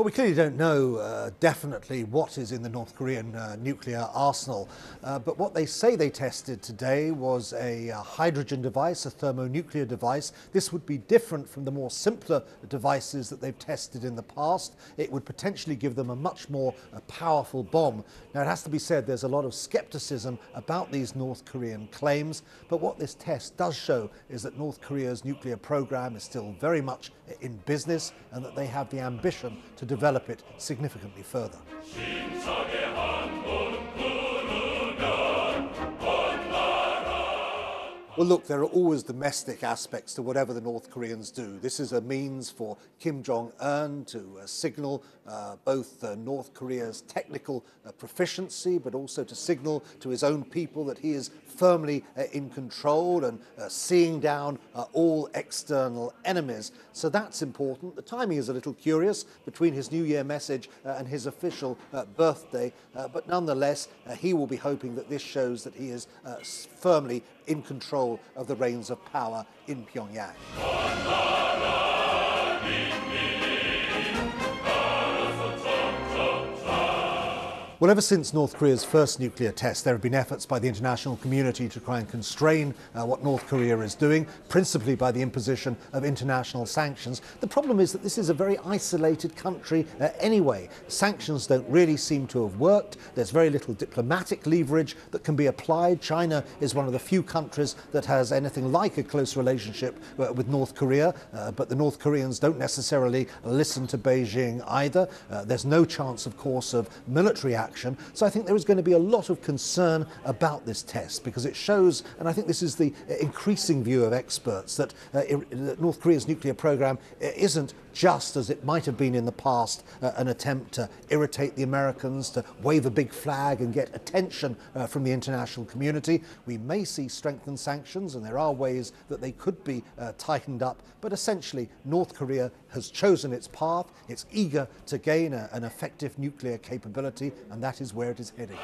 Well, we clearly don't know definitely what is in the North Korean nuclear arsenal, but what they say they tested today was a hydrogen device, a thermonuclear device. This would be different from the more simpler devices that they've tested in the past. It would potentially give them a much more powerful bomb. Now, it has to be said there's a lot of skepticism about these North Korean claims, but what this test does show is that North Korea's nuclear program is still very much in business and that they have the ambition to develop it significantly further. Well, look, there are always domestic aspects to whatever the North Koreans do. This is a means for Kim Jong-un to signal both North Korea's technical proficiency, but also to signal to his own people that he is firmly in control and seeing down all external enemies. So that's important. The timing is a little curious between his New Year message and his official birthday, but nonetheless, he will be hoping that this shows that he is firmly in control of the reins of power in Pyongyang. Well, ever since North Korea's first nuclear test, there have been efforts by the international community to try and constrain what North Korea is doing, principally by the imposition of international sanctions. The problem is that this is a very isolated country anyway. Sanctions don't really seem to have worked. There's very little diplomatic leverage that can be applied. China is one of the few countries that has anything like a close relationship with North Korea, but the North Koreans don't necessarily listen to Beijing either. There's no chance, of course, of military action. So I think there is going to be a lot of concern about this test because it shows, and I think this is the increasing view of experts, that North Korea's nuclear program isn't just, as it might have been in the past, an attempt to irritate the Americans, to wave a big flag and get attention from the international community. We may see strengthened sanctions, and there are ways that they could be tightened up, but essentially North Korea has chosen its path. It's eager to gain an effective nuclear capability, and that is where it is heading.